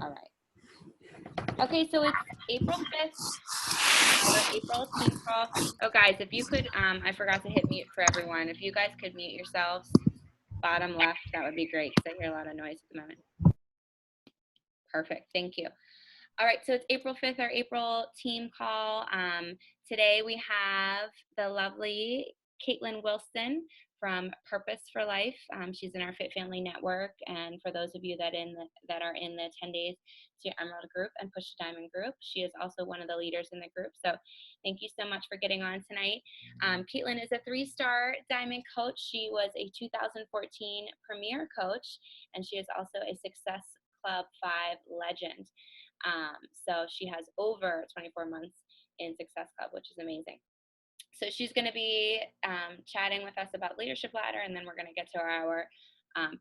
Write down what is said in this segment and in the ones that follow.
All right. Okay, so it's April 5th, our April team call. Oh, guys, if you could, I forgot to hit mute for everyone. If you guys could mute yourselves, bottom left, that would be great because I hear a lot of noise at the moment. Perfect, thank you. All right, so it's April 5th, our April team call. Today we have the lovely Caitlin Wilson from Purpose for Life. She's in our Fit Family Network, and for those of you that are in the 10 Days to Your Emerald group and Push to Diamond group, she is also one of the leaders in the group. So thank you so much for getting on tonight. Caitlin is a 3-star Diamond coach. She was a 2014 Premier Coach, and she is also a Success Club 5 legend. So she has over 24 months in Success Club, which is amazing. So she's going to be chatting with us about Leadership Ladder, and then we're going to get to our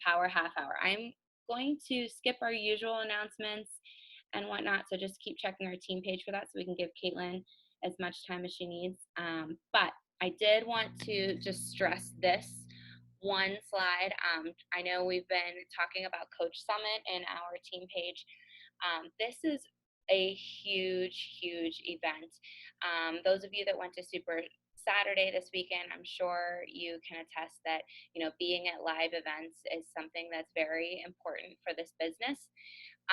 Power Half Hour. I'm going to skip our usual announcements and whatnot, so just keep checking our team page for that so we can give Caitlin as much time as she needs. But I did want to just stress this one slide. I know we've been talking about Coach Summit in our team page. This is a huge, huge event. Those of you that went to Super Saturday this weekend, I'm sure you can attest that, you know, being at live events is something that's very important for this business.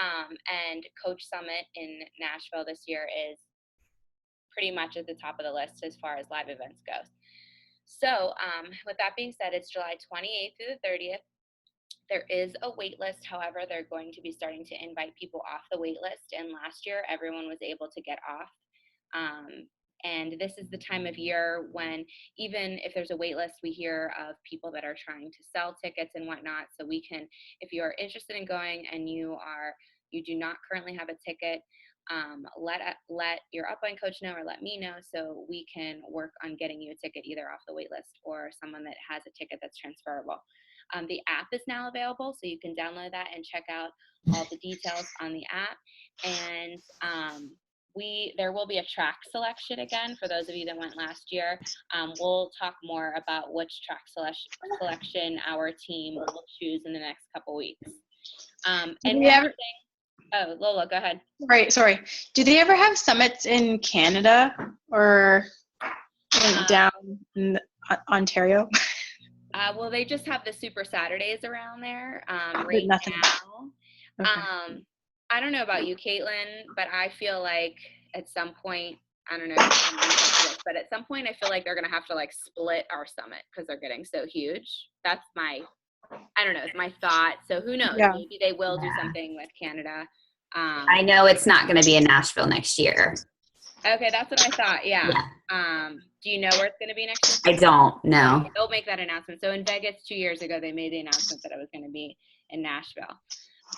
And Coach Summit in Nashville this year is pretty much at the top of the list as far as live events goes. So with that being said, it's July 28th through the 30th. There is a wait list. However, they're going to be starting to invite people off the wait list. And last year, everyone was able to get off. And this is the time of year when, even if there's a wait list, we hear of people that are trying to sell tickets and whatnot. So we can, if you are interested in going and you do not currently have a ticket, let your upline coach know or let me know so we can work on getting you a ticket either off the wait list or someone that has a ticket that's transferable. The app is now available, so you can download that and check out all the details on the app. And there will be a track selection again for those of you that went last year. We'll talk more about which track selection our team will choose in the next couple weeks. Oh, Lola, go ahead. Right, sorry. Do they ever have summits in Canada or down in Ontario? Well, they just have the Super Saturdays around there right now. Okay. I don't know about you, Caitlin, but I feel like at some point, I don't know if you can answer this, but at some point I feel like they're going to have to like split our summit because they're getting so huge. That's my, I don't know, it's my thought. So who knows? Yeah. Maybe they will do something with Canada. I know it's not going to be in Nashville next year. Okay, that's what I thought. Yeah. Do you know where it's going to be next year? I don't know. Okay, they'll make that announcement. So in Vegas 2 years ago, they made the announcement that it was going to be in Nashville.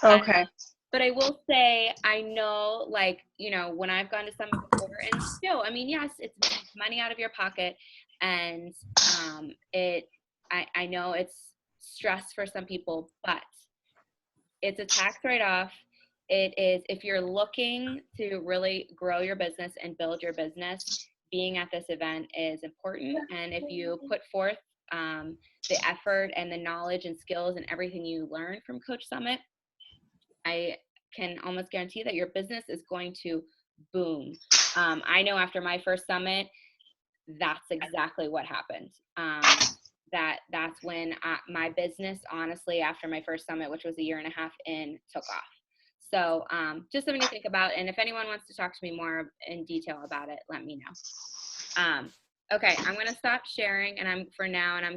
Okay. But I will say, I know, like, you know, when I've gone to Summit before, and still, I mean, yes, it's money out of your pocket, and I know it's stress for some people, but it's a tax write-off. It is, if you're looking to really grow your business and build your business, being at this event is important. And if you put forth the effort and the knowledge and skills and everything you learn from Coach Summit, I can almost guarantee that your business is going to boom. I know after my first summit, that's exactly what happened. That's when my business, honestly, after my first summit, which was 1.5 years in, took off. So just something to think about. And if anyone wants to talk to me more in detail about it, let me know. Okay, I'm going to stop sharing and I'm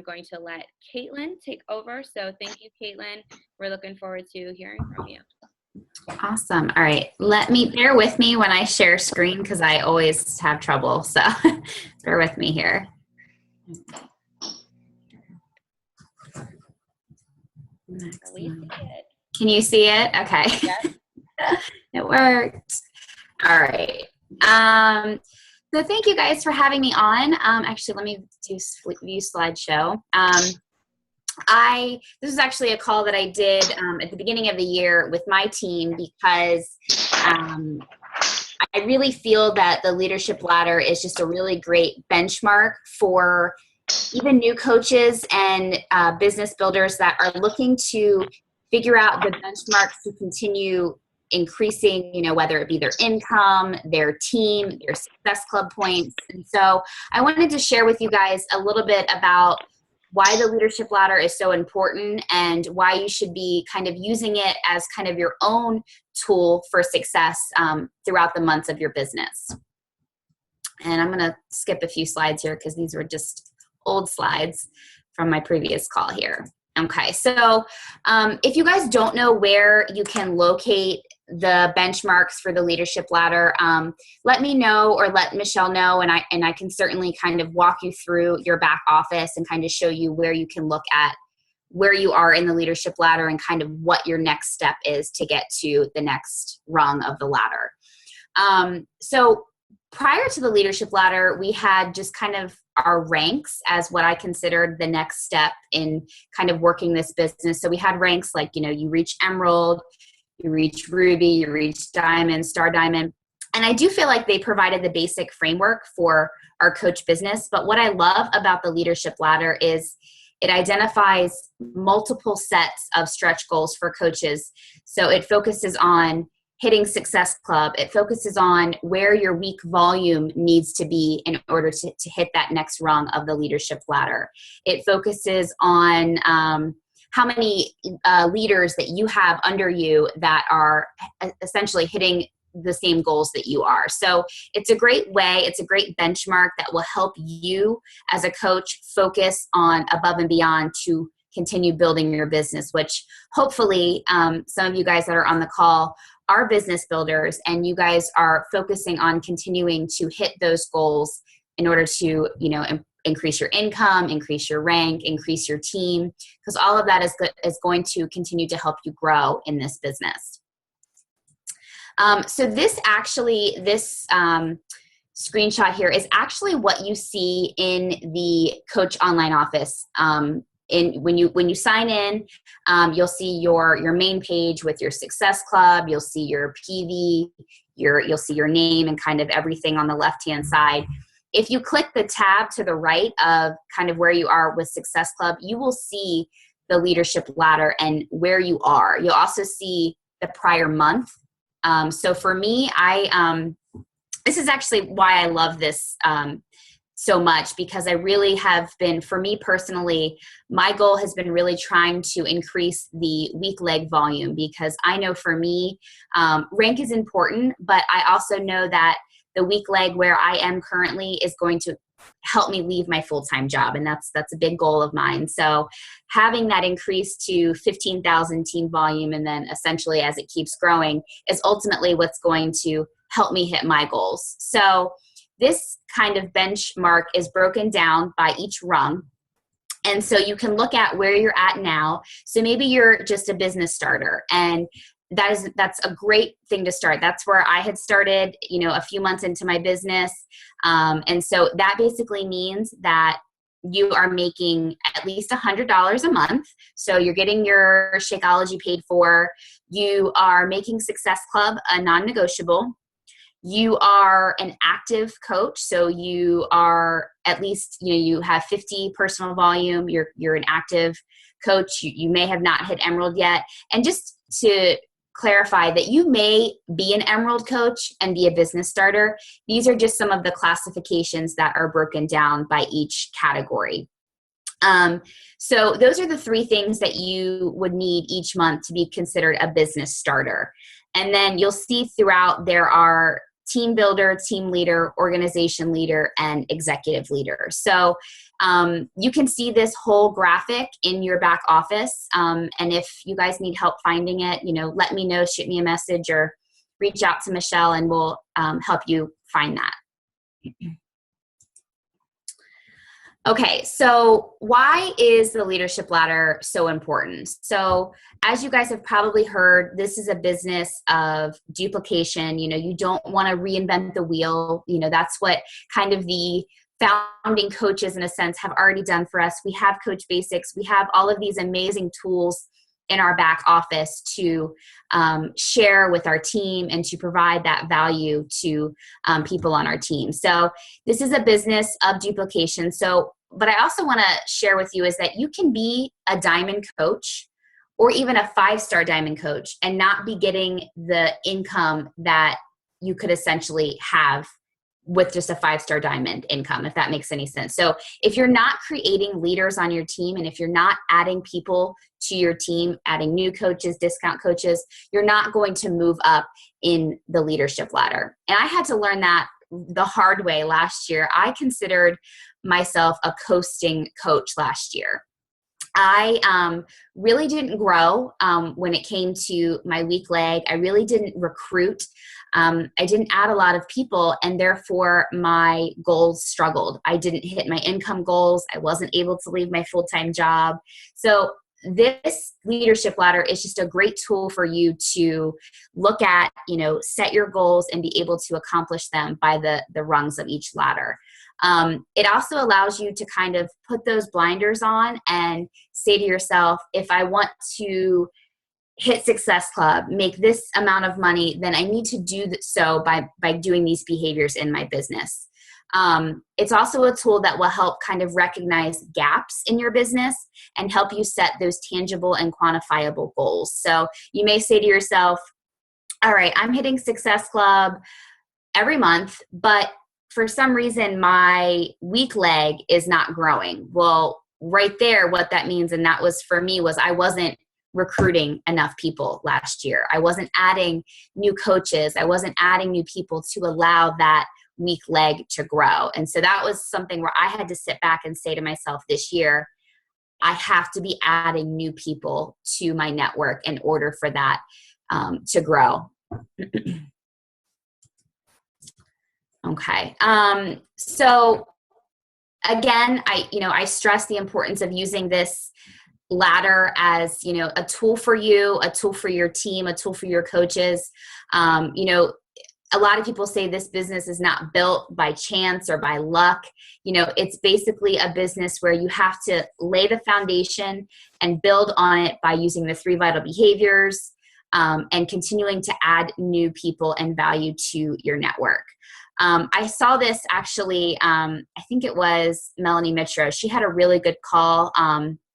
going to let Caitlin take over. So thank you, Caitlin. We're looking forward to hearing from you. Awesome. All right. Bear with me when I share screen because I always have trouble. So bear with me here. Can you see it? Okay. Yes. It worked. All right. So thank you guys for having me on. Actually, let me do view slideshow. This is actually a call that I did at the beginning of the year with my team because I really feel that the Leadership Ladder is just a really great benchmark for even new coaches and business builders that are looking to figure out the benchmarks to continue increasing, whether it be their income, their team, their Success Club points. And so I wanted to share with you guys a little bit about why the leadership ladder is so important and why you should be kind of using it as kind of your own tool for success throughout the months of your business. And I'm going to skip a few slides here because these were just old slides from my previous call here. Okay, so if you guys don't know where you can locate the benchmarks for the leadership ladder, let me know or let Michelle know, and I can certainly kind of walk you through your back office and kind of show you where you can look at where you are in the leadership ladder and kind of what your next step is to get to the next rung of the ladder. So prior to the leadership ladder, we had just kind of our ranks as what I considered the next step in kind of working this business. So we had ranks like, you reach Emerald, you reach Ruby, you reach Diamond, Star Diamond. And I do feel like they provided the basic framework for our coach business. But what I love about the leadership ladder is it identifies multiple sets of stretch goals for coaches. So it focuses on hitting Success Club. It focuses on where your week volume needs to be in order to hit that next rung of the leadership ladder. It focuses on how many leaders that you have under you that are essentially hitting the same goals that you are. So it's a great way, it's a great benchmark that will help you as a coach focus on above and beyond to continue building your business, which hopefully some of you guys that are on the call are business builders and you guys are focusing on continuing to hit those goals in order to, increase your income, increase your rank, increase your team, because all of that is going to continue to help you grow in this business. So this screenshot here is actually what you see in the Coach Online Office. When you sign in, you'll see your main page with your Success Club. You'll see your PV. You'll see your name and kind of everything on the left-hand side. If you click the tab to the right of kind of where you are with Success Club, you will see the leadership ladder and where you are. You'll also see the prior month. So for me, this is actually why I love this so much, because I really have been, for me personally, my goal has been really trying to increase the week leg volume, because I know for me, rank is important, but I also know that the week leg where I am currently is going to help me leave my full-time job. And that's a big goal of mine. So having that increase to 15,000 team volume, and then essentially as it keeps growing, is ultimately what's going to help me hit my goals. So this kind of benchmark is broken down by each rung. And so you can look at where you're at now. So maybe you're just a business starter, and that's a great thing to start. That's where I had started, a few months into my business. And so that basically means that you are making at least $100 a month. So you're getting your Shakeology paid for. You are making Success Club a non-negotiable. You are an active coach, so you are at least, you have 50 personal volume. You're an active coach. You may have not hit Emerald yet. And just to clarify that you may be an Emerald coach and be a business starter, these are just some of the classifications that are broken down by each category. So those are the three things that you would need each month to be considered a business starter. And then you'll see throughout there are team builder, team leader, organization leader, and executive leader. So you can see this whole graphic in your back office. And if you guys need help finding it, let me know, shoot me a message, or reach out to Michelle and we'll help you find that. Okay, so why is the leadership ladder so important? So as you guys have probably heard, this is a business of duplication. You don't want to reinvent the wheel. That's what kind of the founding coaches, in a sense, have already done for us. We have Coach Basics. We have all of these amazing tools in our back office to share with our team and to provide that value to people on our team. So this is a business of duplication. So, but I also want to share with you is that you can be a diamond coach or even a 5-star diamond coach and not be getting the income that you could essentially have with just a 5-star diamond income, if that makes any sense. So if you're not creating leaders on your team, and if you're not adding people to your team, adding new coaches, discount coaches, you're not going to move up in the leadership ladder. And I had to learn that the hard way last year. I considered myself a coasting coach last year. I really didn't grow when it came to my weak leg. I really didn't recruit. I didn't add a lot of people, and therefore my goals struggled. I didn't hit my income goals. I wasn't able to leave my full-time job. So this leadership ladder is just a great tool for you to look at, set your goals and be able to accomplish them by the rungs of each ladder. It also allows you to kind of put those blinders on and say to yourself, if I want to hit Success Club, make this amount of money, then I need to do so by doing these behaviors in my business. It's also a tool that will help kind of recognize gaps in your business and help you set those tangible and quantifiable goals. So you may say to yourself, all right, I'm hitting Success Club every month, but for some reason my weak leg is not growing. Well, right there, what that means, and that was for me, was I wasn't recruiting enough people last year. I wasn't adding new coaches. I wasn't adding new people to allow that weak leg to grow. And so that was something where I had to sit back and say to myself this year, I have to be adding new people to my network in order for that to grow. Okay. So again, I stress the importance of using this ladder as, a tool for you, a tool for your team, a tool for your coaches. A lot of people say this business is not built by chance or by luck. It's basically a business where you have to lay the foundation and build on it by using the 3 vital behaviors and continuing to add new people and value to your network. I saw this actually, I think it was Melanie Mitra. She had a really good call,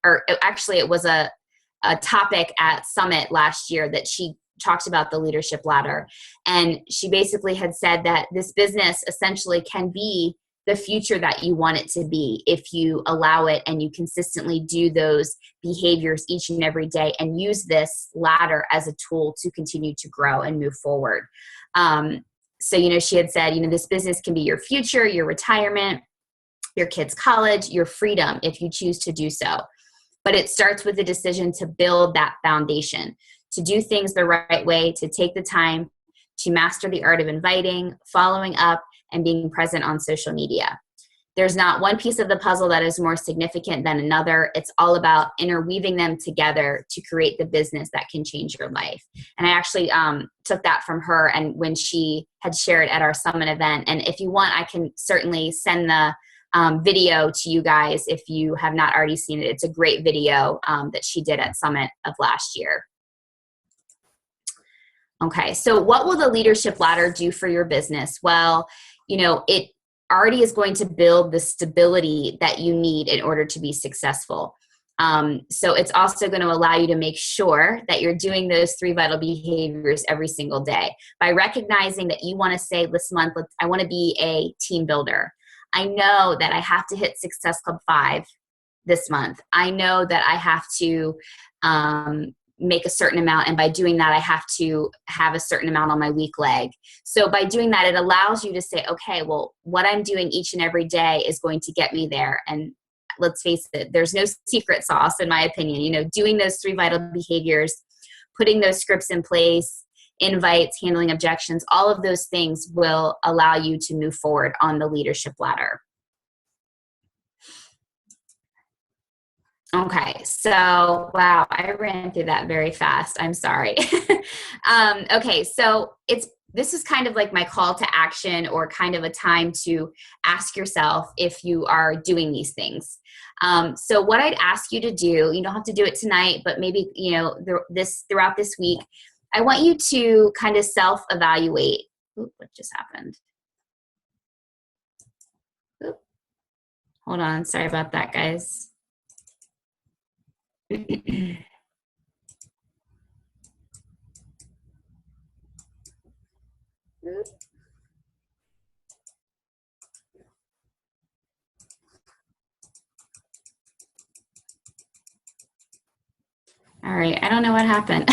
it was a topic at Summit last year that she talked about the leadership ladder. And she basically had said that this business essentially can be the future that you want it to be if you allow it and you consistently do those behaviors each and every day and use this ladder as a tool to continue to grow and move forward. So, she had said, this business can be your future, your retirement, your kids' college, your freedom if you choose to do so. But it starts with the decision to build that foundation, to do things the right way, to take the time to master the art of inviting, following up, and being present on social media. There's not one piece of the puzzle that is more significant than another. It's all about interweaving them together to create the business that can change your life. And I actually took that from her and when she had shared at our Summit event. And if you want, I can certainly send the video to you guys if you have not already seen it. It's a great video that she did at Summit of last year. Okay, so what will the leadership ladder do for your business? Well, it already is going to build the stability that you need in order to be successful. So it's also going to allow you to make sure that you're doing those 3 vital behaviors every single day by recognizing that you want to say this month, I want to be a team builder. I know that I have to hit Success Club 5 this month. I know that I have to make a certain amount, and by doing that I have to have a certain amount on my weak leg. So by doing that, it allows you to say, okay, well, what I'm doing each and every day is going to get me there. And let's face it, there's no secret sauce in my opinion. Doing those 3 vital behaviors, putting those scripts in place, invites, handling objections, all of those things will allow you to move forward on the leadership ladder. Okay, so wow, I ran through that very fast. I'm sorry. Okay, so this is kind of like my call to action, or kind of a time to ask yourself if you are doing these things. So what I'd ask you to do, you don't have to do it tonight, but maybe throughout this week, I want you to kind of self-evaluate. Oop, what just happened? Oop. Hold on, sorry about that, guys. All right, I don't know what happened.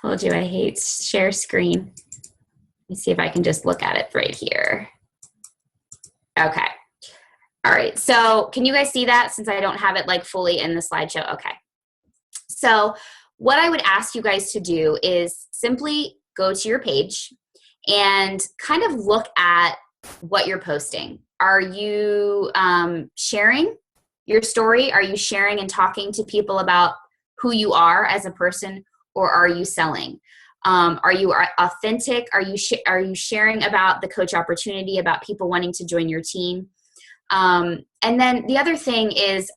Told you I hate share screen. Let me see if I can just look at it right here. Okay. All right, so can you guys see that since I don't have it like fully in the slideshow? Okay. So what I would ask you guys to do is simply go to your page and kind of look at what you're posting. Are you sharing your story? Are you sharing and talking to people about who you are as a person, or are you selling? Are you authentic? Are you sharing about the coach opportunity, about people wanting to join your team? And then the other thing is,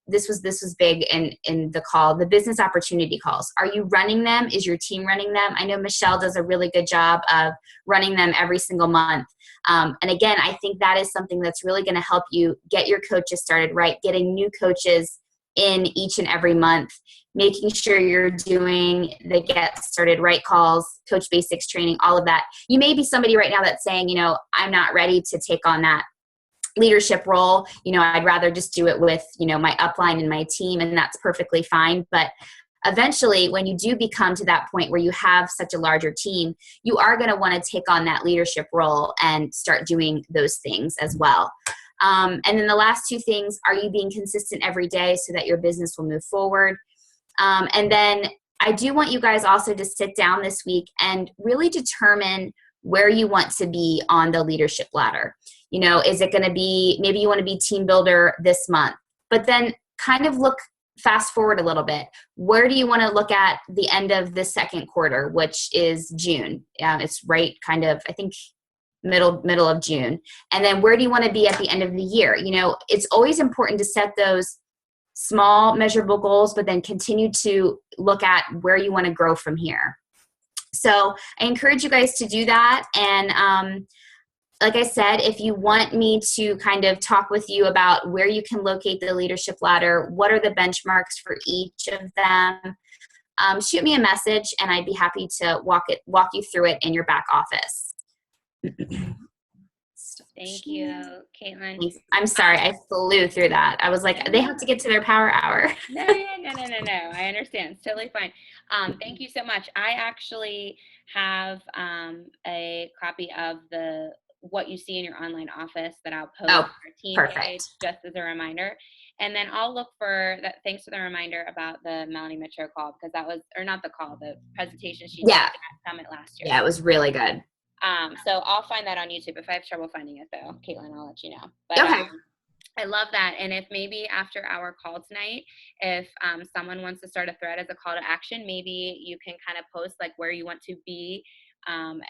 this was big in the call, the business opportunity calls. Are you running them? Is your team running them? I know Michelle does a really good job of running them every single month. And again, I think that is something that's really going to help you get your coaches started right, getting new coaches in each and every month, making sure you're doing the get started right calls, coach basics training, all of that. You may be somebody right now that's saying, I'm not ready to take on that leadership role. I'd rather just do it with, my upline and my team, and that's perfectly fine. But eventually, when you do become to that point where you have such a larger team, you are going to want to take on that leadership role and start doing those things as well. And then the last two things, are you being consistent every day so that your business will move forward? And then I do want you guys also to sit down this week and really determine where you want to be on the leadership ladder. Is it going to be, maybe you want to be team builder this month, but then kind of fast forward a little bit. Where do you want to look at the end of the second quarter, which is June? It's right kind of, I think, middle of June. And then where do you want to be at the end of the year? It's always important to set those small measurable goals, but then continue to look at where you want to grow from here. So I encourage you guys to do that. And like I said, if you want me to kind of talk with you about where you can locate the leadership ladder, what are the benchmarks for each of them, shoot me a message and I'd be happy to walk you through it in your back office. Thank you, Caitlin. I'm sorry, I flew through that. I was like, they have to get to their power hour. No. I understand. It's totally fine. Thank you so much. I actually have a copy of what you see in your online office that I'll post on our team page just as a reminder. And then I'll look for that. Thanks for the reminder about the Melanie Mitchell call, because that was, or not the call, the presentation she did at Summit last year. Yeah, it was really good. So I'll find that on YouTube. If I have trouble finding it though, Caitlin, I'll let you know. But, okay. I love that. And if maybe after our call tonight, if someone wants to start a thread as a call to action, maybe you can kind of post like where you want to be on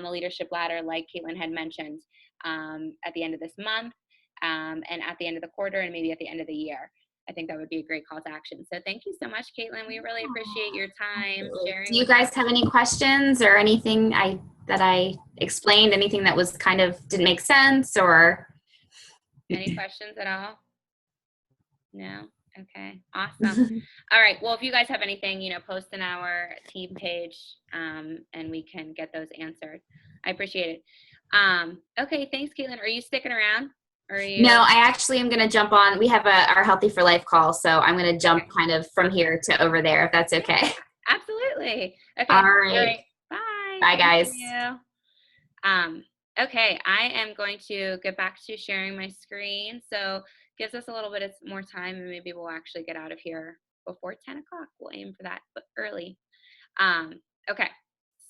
the leadership ladder, like Caitlin had mentioned, at the end of this month, and at the end of the quarter, and maybe at the end of the year. I think that would be a great call to action. So thank you so much, Caitlin. We really appreciate your time sharing. Do you guys have any questions or anything that I explained, anything that was kind of didn't make sense, or any questions at all? No? Okay, awesome. All right, well, if you guys have anything, post in our team page, and we can get those answered. I appreciate it. Okay, thanks, Caitlin. Are you sticking around? Or are you... No, I actually am going to jump on. We have our Healthy for Life call, so I'm going to jump kind of from here to over there, if that's okay. Absolutely. Okay. All right. Bye. Bye, guys. Okay, I am going to get back to sharing my screen. So gives us a little bit more time, and maybe we'll actually get out of here before 10 o'clock. We'll aim for that, but early. Okay,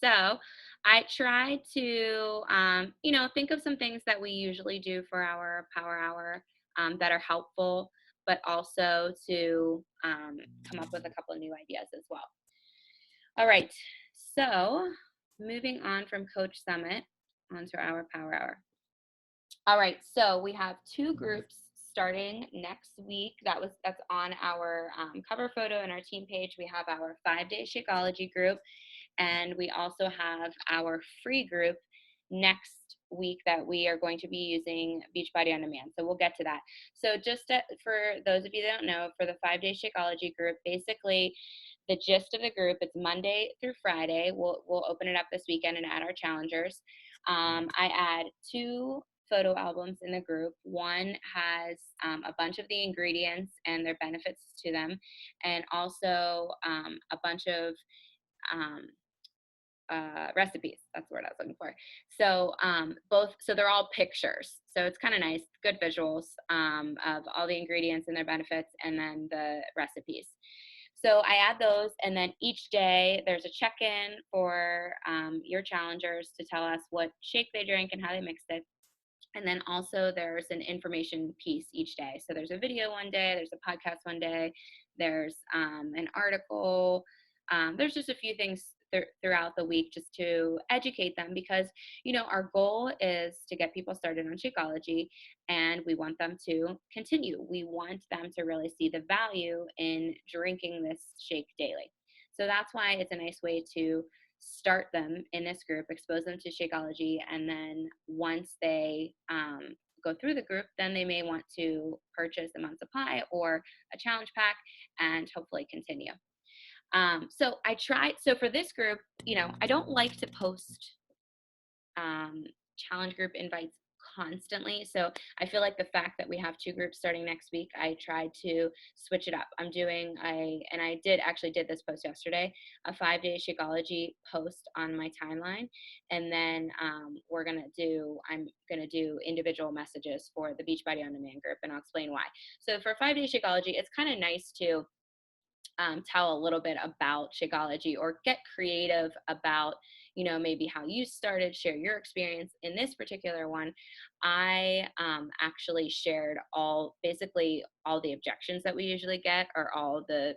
so I try to, think of some things that we usually do for our Power Hour that are helpful, but also to come up with a couple of new ideas as well. All right, so moving on from Coach Summit onto our Power Hour. All right, so we have 2 groups starting next week. That's on our cover photo and our team page. We have our 5-day Shakeology group, and we also have our free group next week that we are going to be using Beachbody On Demand. So we'll get to that. So just for those of you that don't know, for the 5-day Shakeology group, basically the gist of the group, it's Monday through Friday. We'll open it up this weekend and add our challengers. I add 2 photo albums in the group. One has a bunch of the ingredients and their benefits to them, and also a bunch of um, recipes. That's the word I was looking for. So so they're all pictures. So it's kind of nice, good visuals of all the ingredients and their benefits, and then the recipes. So I add those, and then each day there's a check-in for your challengers to tell us what shake they drank and how they mixed it. And then also there's an information piece each day. So there's a video one day, there's a podcast one day, there's an article. There's just a few things throughout the week just to educate them, because our goal is to get people started on Shakeology, and we want them to continue. We want them to really see the value in drinking this shake daily. So that's why it's a nice way to start them in this group, expose them to Shakeology, and then once they go through the group, then they may want to purchase a month supply or a challenge pack and hopefully continue. So for this group, I don't like to post challenge group invites constantly. So I feel like the fact that we have 2 groups starting next week, I tried to switch it up. I did this post yesterday, a 5-day Shakeology post on my timeline. And then I'm gonna do individual messages for the Beachbody On Demand group, and I'll explain why. So for 5-day Shakeology, it's kind of nice to tell a little bit about Shakeology, or get creative about, maybe how you started, share your experience. In this particular one, I actually shared basically all the objections that we usually get, or all the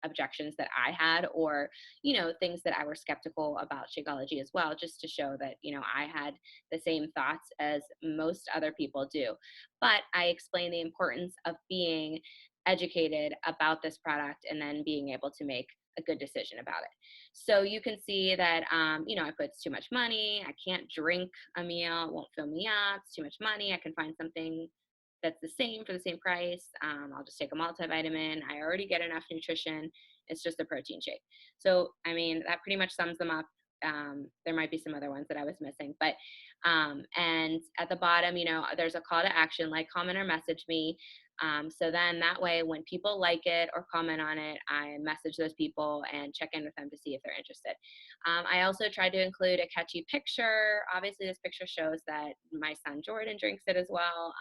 objections that I had, or, things that I were skeptical about Shakeology as well, just to show that, I had the same thoughts as most other people do. But I explained the importance of being educated about this product and then being able to make a good decision about it. So you can see that, I put it's too much money. I can't drink a meal. It won't fill me up. It's too much money. I can find something that's the same for the same price. I'll just take a multivitamin. I already get enough nutrition. It's just a protein shake. So, that pretty much sums them up. There might be some other ones that I was missing, but and at the bottom, there's a call to action, like, comment, or message me. So then that way, when people like it or comment on it, I message those people and check in with them to see if they're interested. I also tried to include a catchy picture. Obviously, this picture shows that my son Jordan drinks it as well.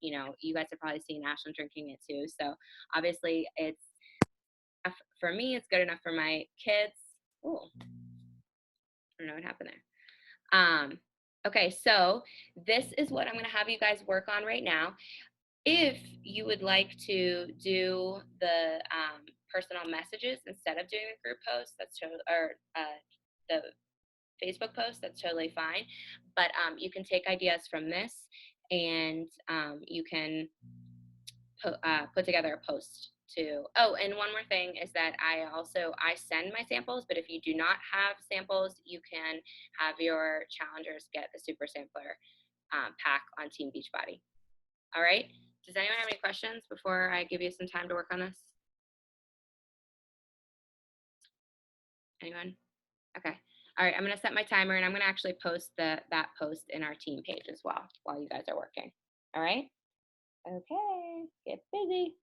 You guys have probably seen Ashlyn drinking it too. So obviously, it's for me, it's good enough for my kids. Oh, I don't know what happened there. Okay, so this is what I'm going to have you guys work on right now. If you would like to do the personal messages instead of doing the group post, or the Facebook post, that's totally fine. But you can take ideas from this, and you can put together a post too. Oh, and one more thing is that I send my samples, but if you do not have samples, you can have your challengers get the super sampler pack on Team Beachbody. All right. Does anyone have any questions before I give you some time to work on this? Anyone? Okay. All right. I'm going to set my timer, and I'm going to actually post that post in our team page as well while you guys are working. All right. Okay. Get busy.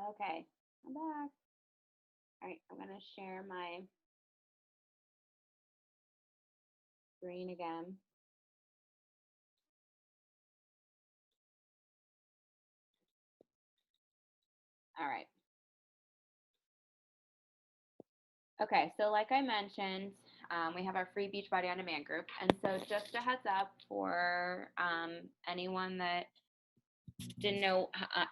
Okay, I'm back. All right, I'm gonna share my screen again. All right. Okay, so like I mentioned, we have our free Beachbody On Demand group. And so just a heads up for anyone that didn't know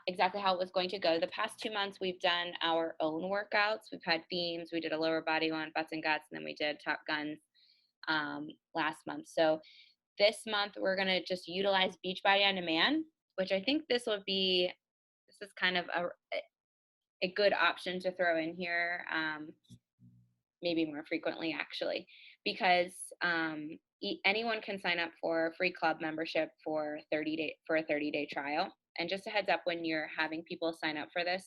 exactly how it was going to go. The past 2 months, we've done our own workouts. We've had themes. We did a lower body one, butts and guts, and then we did Top Guns last month. So this month, we're going to just utilize Beachbody On Demand, which I think this is kind of a good option to throw in here. Maybe more frequently actually, because anyone can sign up for a free club membership for a 30-day trial. And just a heads up, when you're having people sign up for this,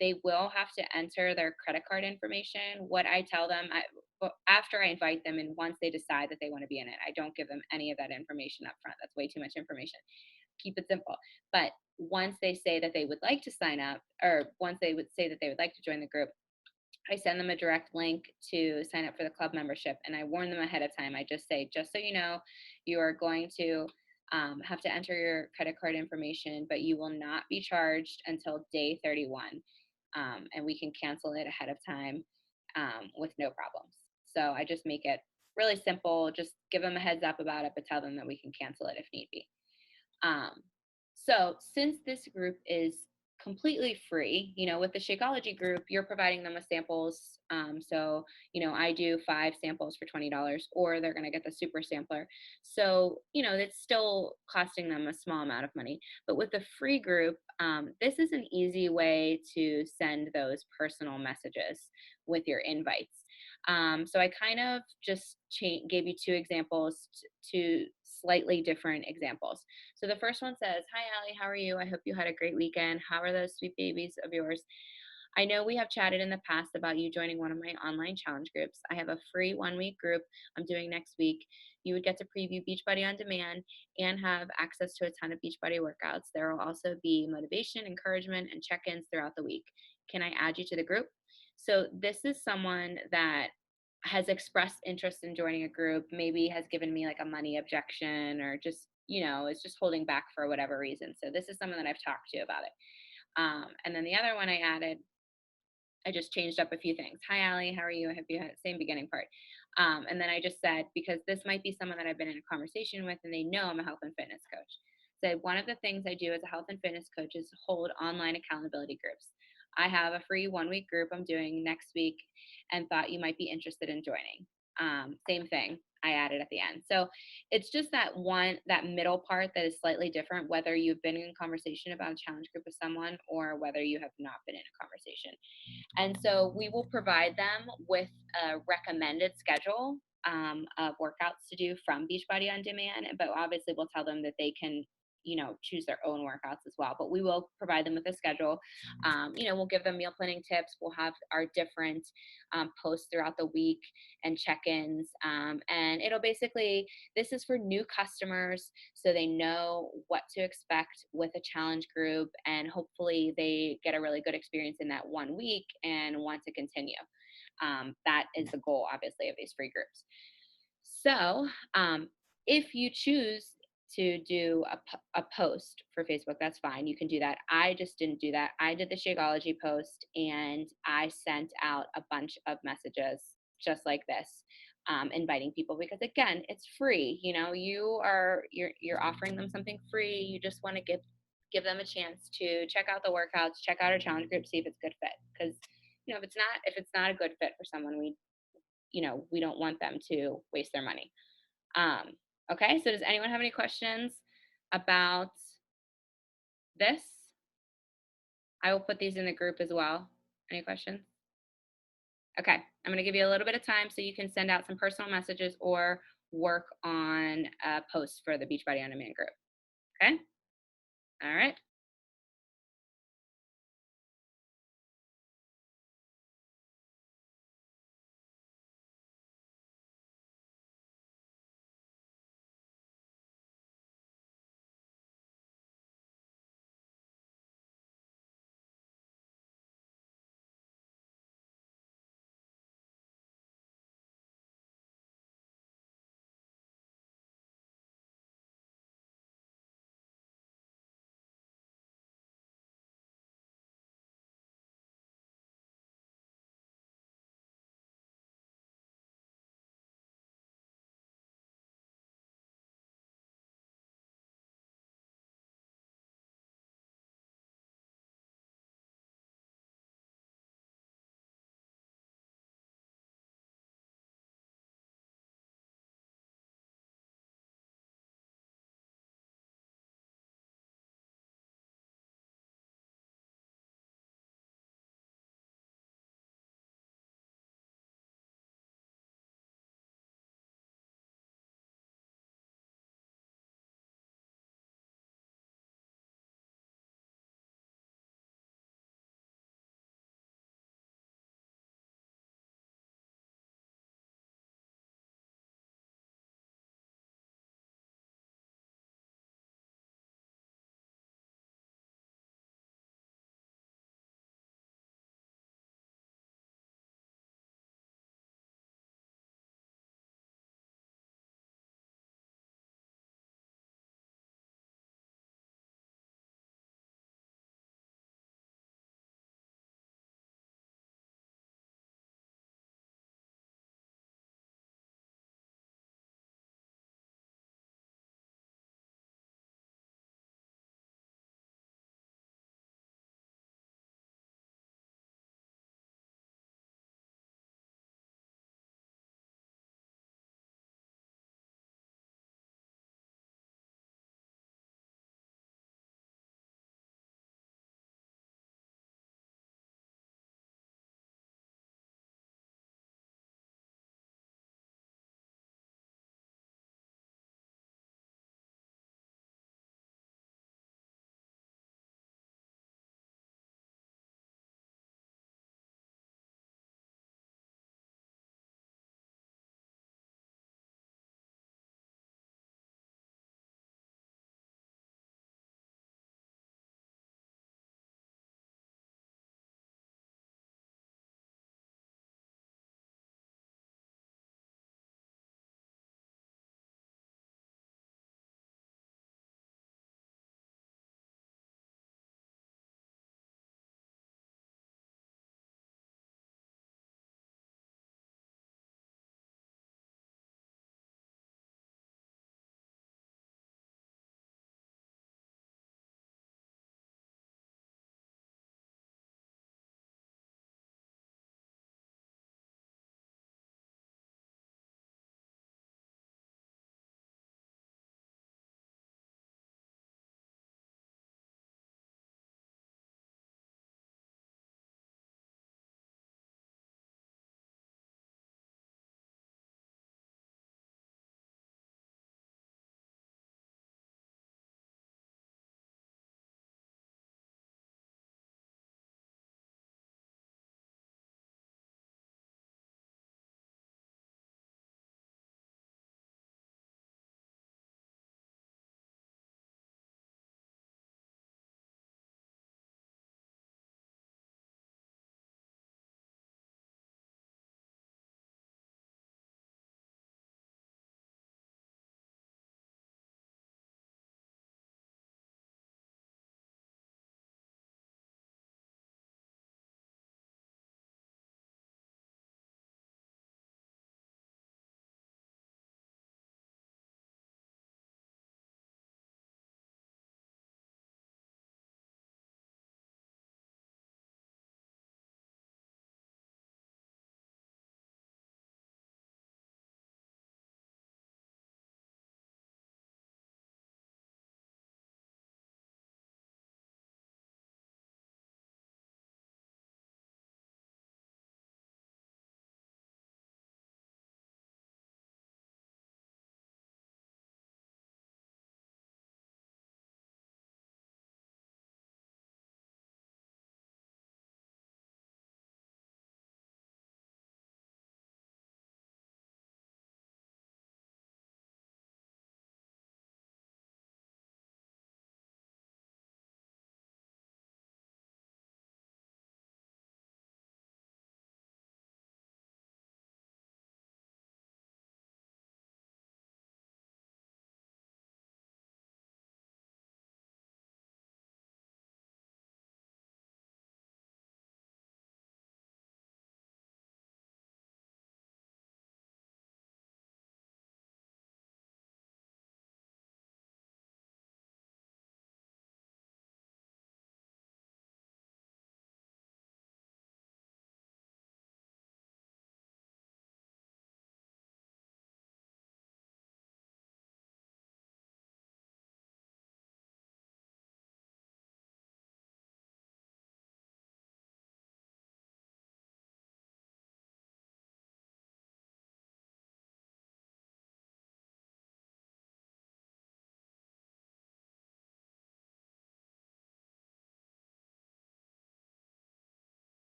they will have to enter their credit card information. What I tell them after I invite them and once they decide that they want to be in it, I don't give them any of that information up front. That's way too much information. Keep it simple. But once they say that they would like to sign up, or once they would say that they would like to join the group, I send them a direct link to sign up for the club membership, and I warn them ahead of time. I just say, just so you know, you are going to have to enter your credit card information, but you will not be charged until day 31, and we can cancel it ahead of time with no problems. So I just make it really simple. Just give them a heads up about it, but tell them that we can cancel it if need be. So since this group is completely free, with the Shakeology group, you're providing them with samples. So, I do 5 samples for $20, or they're going to get the super sampler. So, it's still costing them a small amount of money. But with the free group, this is an easy way to send those personal messages with your invites. So I kind of just gave you 2 examples, 2 slightly different examples. So the first one says, "Hi, Allie, how are you? I hope you had a great weekend. How are those sweet babies of yours? I know we have chatted in the past about you joining one of my online challenge groups. I have a free 1-week group I'm doing next week. You would get to preview Beachbody On Demand and have access to a ton of Beachbody workouts. There will also be motivation, encouragement, and check-ins throughout the week. Can I add you to the group?" So this is someone that has expressed interest in joining a group, maybe has given me like a money objection, or just, is just holding back for whatever reason. So this is someone that I've talked to about it. And then the other one I added, I just changed up a few things. "Hi, Allie, how are you? I hope you had the same beginning part." And then I just said, because this might be someone that I've been in a conversation with and they know I'm a health and fitness coach. So one of the things I do as a health and fitness coach is hold online accountability groups. I have a free 1-week group I'm doing next week and thought you might be interested in joining. Same thing I added at the end. So it's just that middle part that is slightly different, whether you've been in conversation about a challenge group with someone or whether you have not been in a conversation. And so we will provide them with a recommended schedule of workouts to do from Beachbody On Demand, but obviously we'll tell them that they can, choose their own workouts as well. But we will provide them with a schedule. We'll give them meal planning tips. We'll have our different posts throughout the week and check-ins. And this is for new customers, so they know what to expect with a challenge group, and hopefully they get a really good experience in that 1 week and want to continue. That is the goal, obviously, of these free groups. So if you choose to do a post for Facebook, that's fine. You can do that. I just didn't do that. I did the Shakeology post, and I sent out a bunch of messages just like this, inviting people, because again, it's free. You're offering them something free. You just want to give them a chance to check out the workouts, check out our challenge group, see if it's a good fit. Because if it's not a good fit for someone, we don't want them to waste their money. Okay, so does anyone have any questions about this? I will put these in the group as well. Any questions? Okay, I'm going to give you a little bit of time so you can send out some personal messages or work on a post for the Beachbody On Demand group. Okay? All right.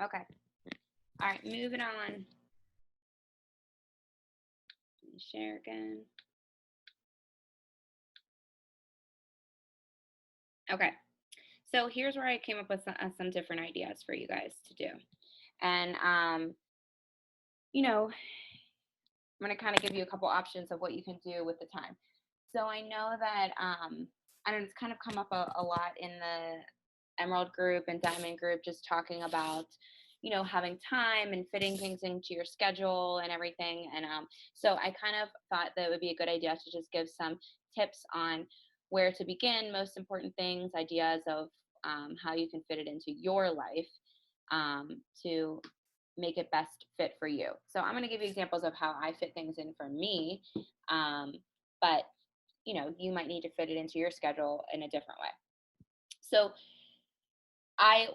Okay. All right, moving on. Let me share again. Okay. So here's where I came up with some different ideas for you guys to do. And, I'm going to kind of give you a couple options of what you can do with the time. So I know that, I know it's kind of come up a lot in the Emerald group and Diamond group, just talking about, having time and fitting things into your schedule and everything. And so I kind of thought that it would be a good idea to just give some tips on where to begin, most important things, ideas of how you can fit it into your life to make it best fit for you. So I'm going to give you examples of how I fit things in for me, but you might need to fit it into your schedule in a different way. So I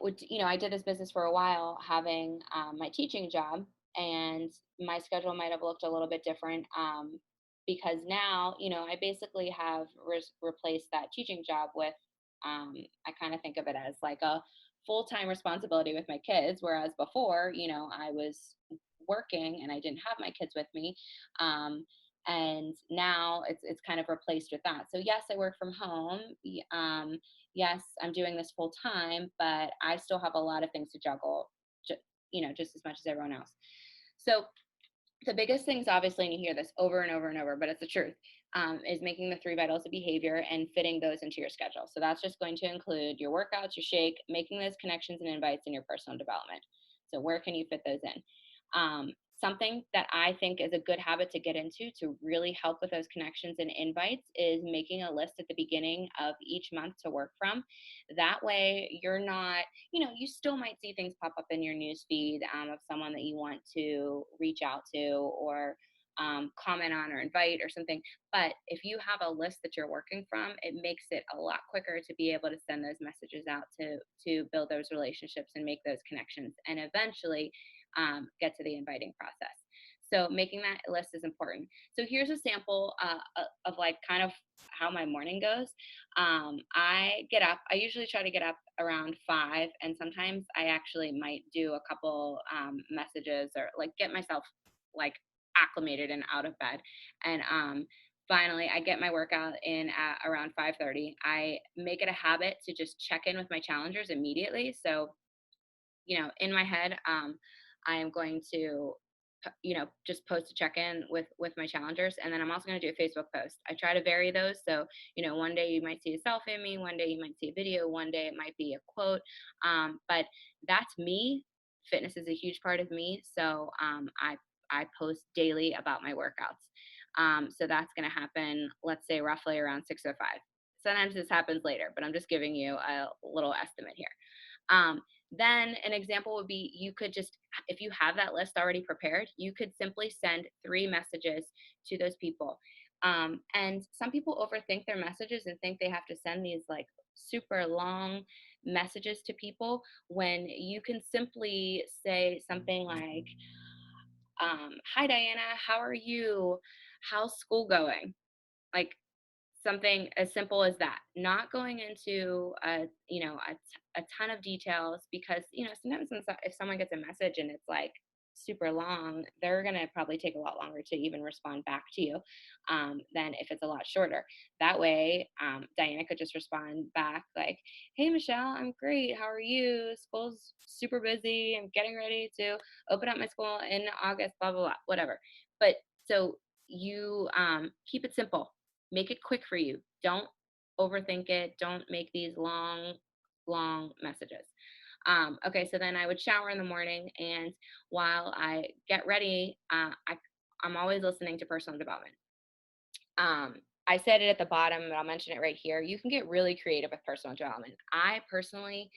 did this business for a while, having my teaching job, and my schedule might have looked a little bit different because now, I basically have replaced that teaching job with, I kind of think of it as like a full-time responsibility with my kids, whereas before, I was working and I didn't have my kids with me. And now it's kind of replaced with that. So yes, I work from home. Yes, I'm doing this full time, but I still have a lot of things to juggle, just as much as everyone else. So the biggest things, obviously, and you hear this over and over and over, but it's the truth, is making the 3 vitals of behavior and fitting those into your schedule. So that's just going to include your workouts, your shake, making those connections and invites in your personal development. So where can you fit those in? Something that I think is a good habit to get into to really help with those connections and invites is making a list at the beginning of each month to work from. That way you're not, you still might see things pop up in your news feed of someone that you want to reach out to or comment on or invite or something. But if you have a list that you're working from, it makes it a lot quicker to be able to send those messages out to build those relationships and make those connections and eventually get to the inviting process. So making that list is important. So here's a sample of like kind of how my morning goes. I get up. I usually try to get up around 5, and sometimes I actually might do a couple messages or like get myself like acclimated and out of bed. And finally, I get my workout in at around 5:30. I make it a habit to just check in with my challengers immediately. So in my head, I am going to, just post a check-in with my challengers, and then I'm also going to do a Facebook post. I try to vary those. So, one day you might see a selfie of me, one day you might see a video, one day it might be a quote. But that's me. Fitness is a huge part of me. So I post daily about my workouts. So that's going to happen, let's say roughly around 6:05. Sometimes this happens later, but I'm just giving you a little estimate here. Then an example would be you could just, if you have that list already prepared, you could simply send 3 messages to those people. And some people overthink their messages and think they have to send these like super long messages to people when you can simply say something like, hi Diana, how are you? How's school going? Like something as simple as that, not going into a ton of details, because sometimes if someone gets a message and it's like super long, they're going to probably take a lot longer to even respond back to you than if it's a lot shorter. That way Diana could just respond back like, hey Michelle, I'm great, how are you? School's super busy, I'm getting ready to open up my school in August, blah blah blah, whatever. But so you keep it simple. Make it quick for you. Don't overthink it. Don't make these long, long messages. Okay, so then I would shower in the morning, and while I get ready, I'm always listening to personal development. I said it at the bottom, but I'll mention it right here. You can get really creative with personal development. I personally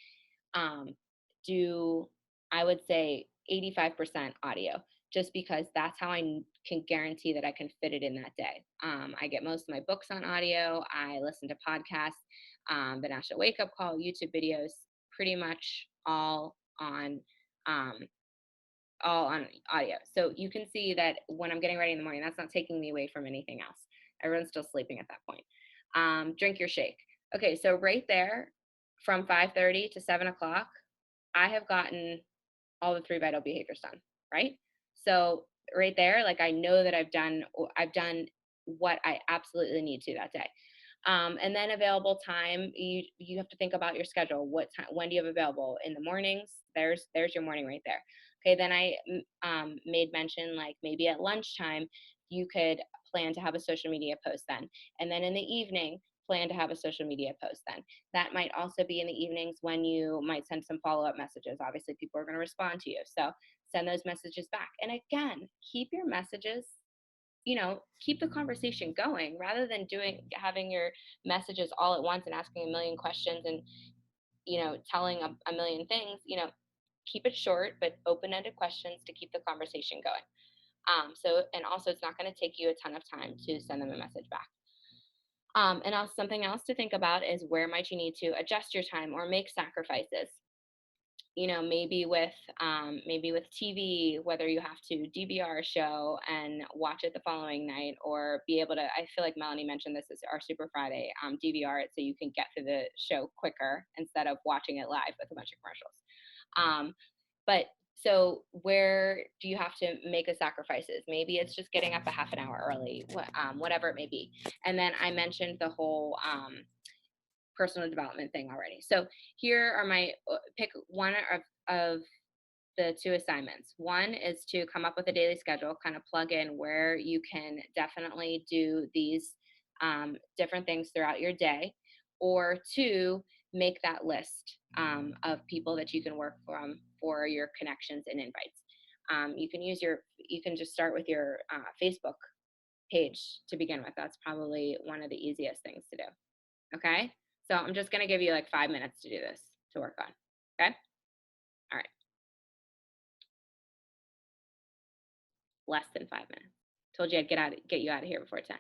do, I would say 85% audio, just because that's how I can guarantee that I can fit it in that day. I get most of my books on audio. I listen to podcasts, the National Wake Up Call, YouTube videos, pretty much um, all on audio. So you can see that when I'm getting ready in the morning, that's not taking me away from anything else. Everyone's still sleeping at that point. Drink your shake. Okay, so right there, from 5:30 to 7 o'clock, I have gotten all the 3 vital behaviors done, right? So right there, like I know that I've done what I absolutely need to that day. And then available time, you have to think about your schedule. What time? When do you have available? In the mornings. There's your morning right there. Okay. Then I made mention like maybe at lunchtime you could plan to have a social media post then, and then in the evening plan to have a social media post then. That might also be in the evenings when you might send some follow-up messages. Obviously, people are going to respond to you, so send those messages back. And again, keep your messages, keep the conversation going rather than having your messages all at once and asking a million questions and, telling a million things. Keep it short, but open-ended questions to keep the conversation going. And also it's not going to take you a ton of time to send them a message back. And also something else to think about is where might you need to adjust your time or make sacrifices. Maybe with TV, whether you have to DVR a show and watch it the following night, or be able to. I feel like Melanie mentioned this is our Super Friday. DVR it so you can get through the show quicker instead of watching it live with a bunch of commercials. But so where do you have to make the sacrifices? Maybe it's just getting up a half an hour early, whatever it may be. And then I mentioned the whole personal development thing already. So here are my pick one of the 2 assignments. One is to come up with a daily schedule, kind of plug in where you can definitely do these different things throughout your day, or 2, make that list of people that you can work from for your connections and invites. You can just start with your Facebook page to begin with. That's probably one of the easiest things to do. Okay. So I'm just going to give you like 5 minutes to do this, to work on. Okay. All right. Less than 5 minutes. Told you I'd get you out of here before 10.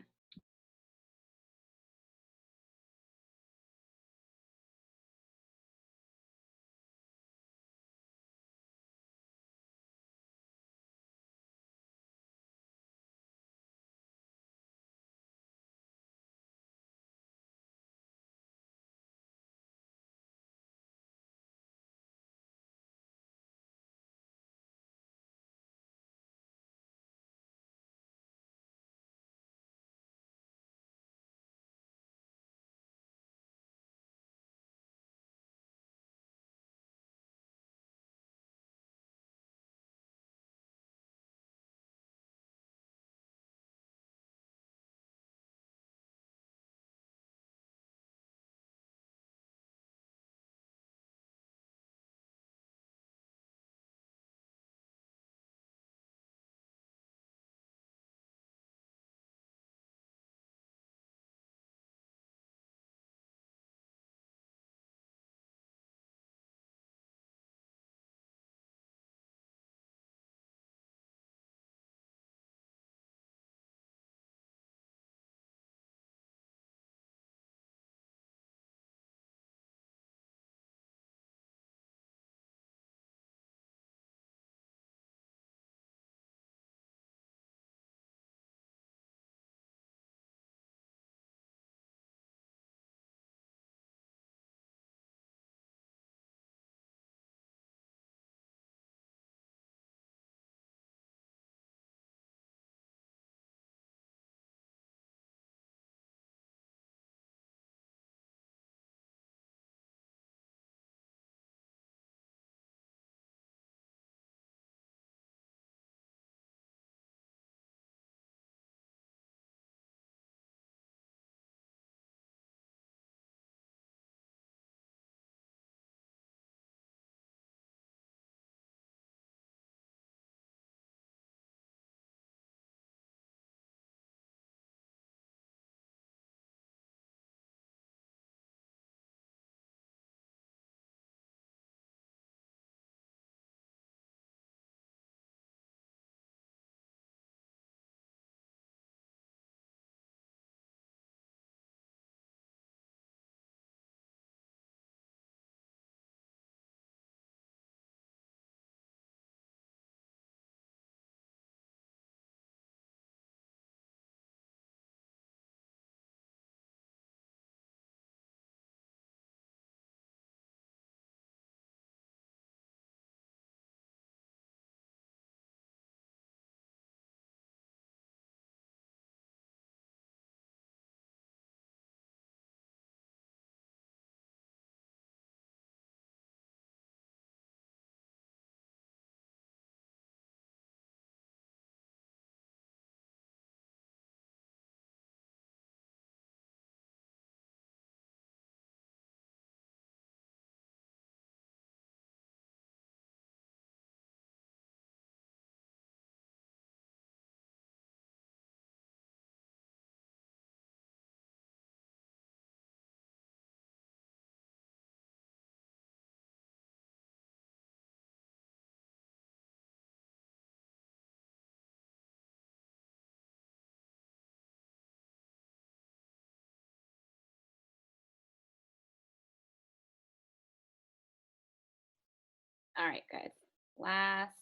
All right, good. Last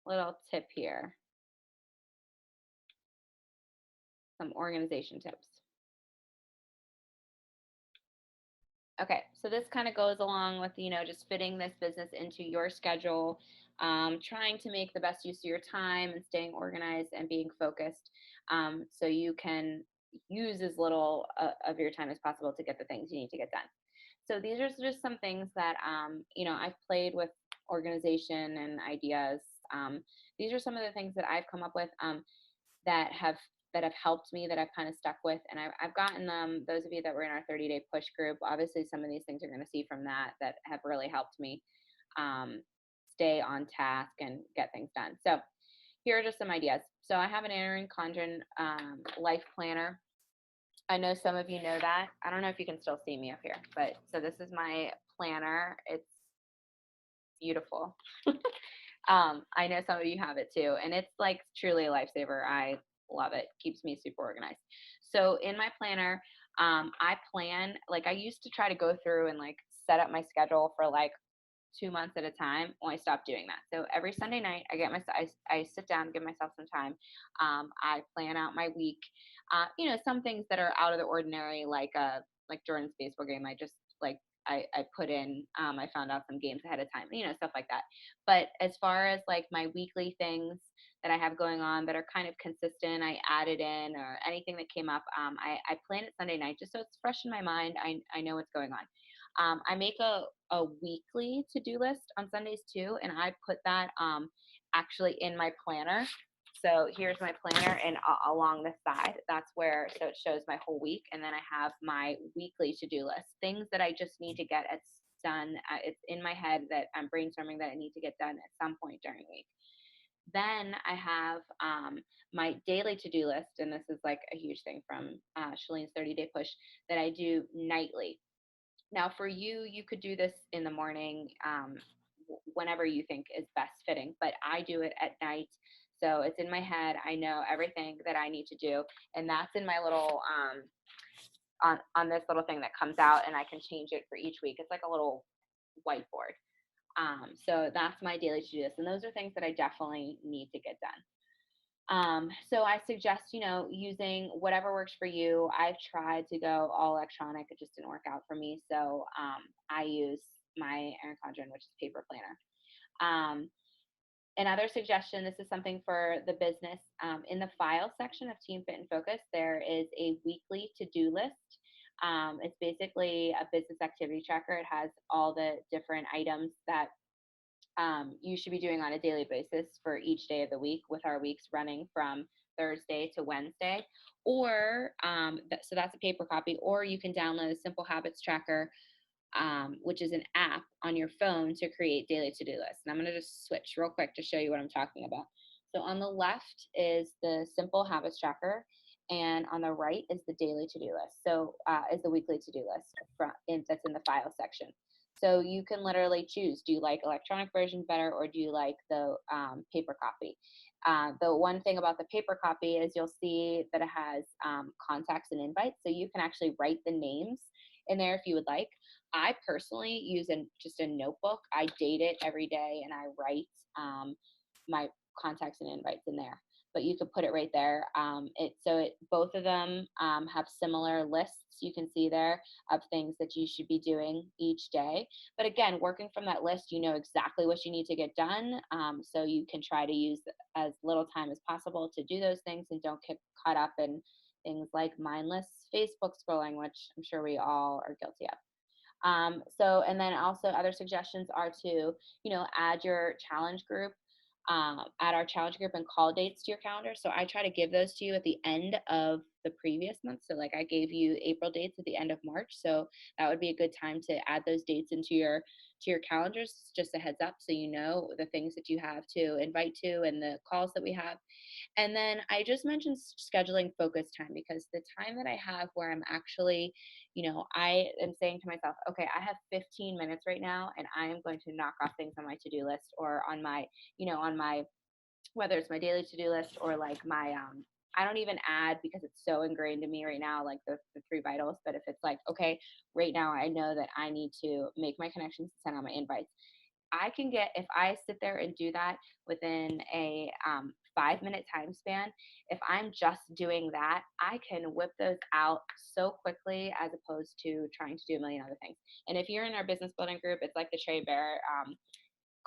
little tip here. Some organization tips. Okay, so this kind of goes along with, just fitting this business into your schedule, trying to make the best use of your time and staying organized and being focused, so you can use as little of your time as possible to get the things you need to get done. So these are just some things that, I've played with organization and ideas. These are some of the things that I've come up with. That have helped me, that I've kind of stuck with, and I've gotten them. Those of you that were in our 30-day push group, obviously some of these things you're going to see from that have really helped me um, stay on task and get things done. So here are just some ideas. So I have an Erin Condren life planner. I know some of you know that. I don't know if you can still see me up here, but so this is my planner. It's beautiful. I know some of you have it too, and it's like truly a lifesaver. I love it. Keeps me super organized. So in my planner, I plan, like I used to try to go through and like set up my schedule for like 2 months at a time. Well, I stopped doing that. So every Sunday night, I sit down, give myself some time. I plan out my week. Some things that are out of the ordinary, like Jordan's baseball game. I just like I put in. I found out some games ahead of time. Stuff like that. But as far as like my weekly things that I have going on that are kind of consistent, I added in, or anything that came up. I plan it Sunday night just so it's fresh in my mind. I know what's going on. I make a weekly to-do list on Sundays too, and I put that actually in my planner. So here's my planner, and along the side, so it shows my whole week, and then I have my weekly to-do list, things that I just need to get done. It's in my head that I'm brainstorming that I need to get done at some point during the week. Then I have my daily to-do list, and this is like a huge thing from Shalene's 30-day push that I do nightly. Now, for you, you could do this in the morning, whenever you think is best fitting, but I do it at night. So it's in my head. I know everything that I need to do, and that's in my little on this little thing that comes out, and I can change it for each week. It's like a little whiteboard. So that's my daily to-do list, and those are things that I definitely need to get done. So I suggest, using whatever works for you. I've tried to go all electronic. It just didn't work out for me. So I use my Erin Condren, which is paper planner. Another suggestion, this is something for the business. In the file section of Team Fit and Focus, there is a weekly to-do list. It's basically a business activity tracker. It has all the different items that you should be doing on a daily basis for each day of the week, with our weeks running from Thursday to Wednesday. Or so that's a paper copy, or you can download a Simple Habits Tracker, which is an app on your phone to create daily to-do lists. And I'm going to just switch real quick to show you what I'm talking about. So on the left is the Simple Habits Tracker, and on the right is the daily to-do list. So is the weekly to-do list that's in the file section. So you can literally choose, do you like electronic version better, or do you like the paper copy? The one thing about the paper copy is you'll see that it has contacts and invites, so you can actually write the names in there if you would like. I personally use just a notebook. I date it every day, and I write my contacts and invites in there. But you could put it right there. Both of them have similar lists. You can see there of things that you should be doing each day. But again, working from that list, you know exactly what you need to get done. So you can try to use as little time as possible to do those things, and don't get caught up in things like mindless Facebook scrolling, which I'm sure we all are guilty of. And then also other suggestions are to, add your challenge group, add our challenge group and call dates to your calendar. So I try to give those to you at the end of the previous month. So like I gave you April dates at the end of March. So that would be a good time to add those dates into your calendars, just a heads up, so you know the things that you have to invite to and the calls that we have. And then I just mentioned scheduling focus time, because the time that I have where I'm actually, I am saying to myself, okay, I have 15 minutes right now, and I am going to knock off things on my to-do list, or on my, whether it's my daily to-do list, or like my, I don't even add, because it's so ingrained in me right now, like the 3 vitals. But if it's like, okay, right now I know that I need to make my connections and send out my invites, I can get, if I sit there and do that within a 5-minute time span, if I'm just doing that, I can whip those out so quickly as opposed to trying to do a million other things. And if you're in our business building group, it's like the Trey Bear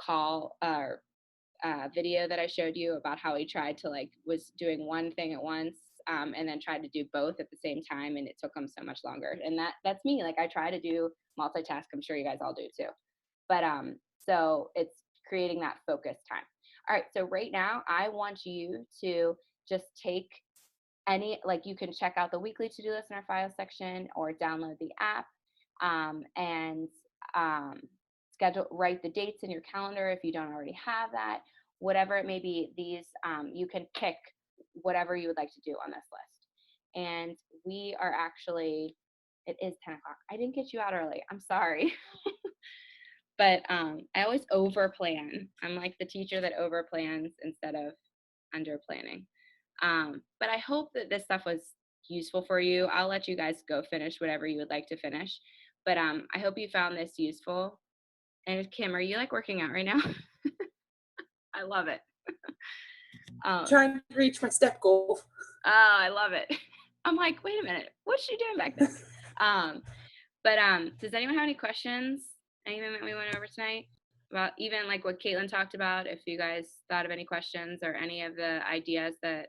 call video that I showed you about how he tried to was doing one thing at once, and then tried to do both at the same time, and it took him so much longer. And that's me. Like, I try to do multitask. I'm sure you guys all do too. But so it's creating that focus time. All right, so right now I want you to just take any, like, you can check out the weekly to-do list in our file section or download the app, and write the dates in your calendar if you don't already have that. Whatever it may be, these you can pick whatever you would like to do on this list. And we are actually, it is 10 o'clock. I didn't get you out early. I'm sorry. But I always over plan. I'm like the teacher that over plans instead of under planning. But I hope that this stuff was useful for you. I'll let you guys go finish whatever you would like to finish. But I hope you found this useful. And Kim, are you like working out right now? I love it. Trying to reach my step goal. Oh, I love it. I'm like, wait a minute, what's she doing back there? But does anyone have any questions? Anything that we went over tonight? About even like what Caitlin talked about, if you guys thought of any questions or any of the ideas that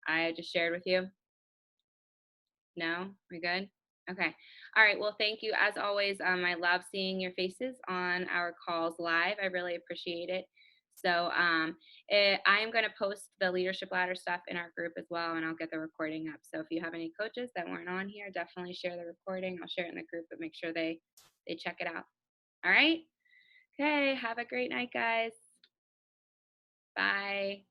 I just shared with you? No? We good? Okay. All right. Well, thank you. As always, I love seeing your faces on our calls live. I really appreciate it. So I am going to post the leadership ladder stuff in our group as well, and I'll get the recording up. So if you have any coaches that weren't on here, definitely share the recording. I'll share it in the group, but make sure they check it out. All right. Okay. Have a great night, guys. Bye.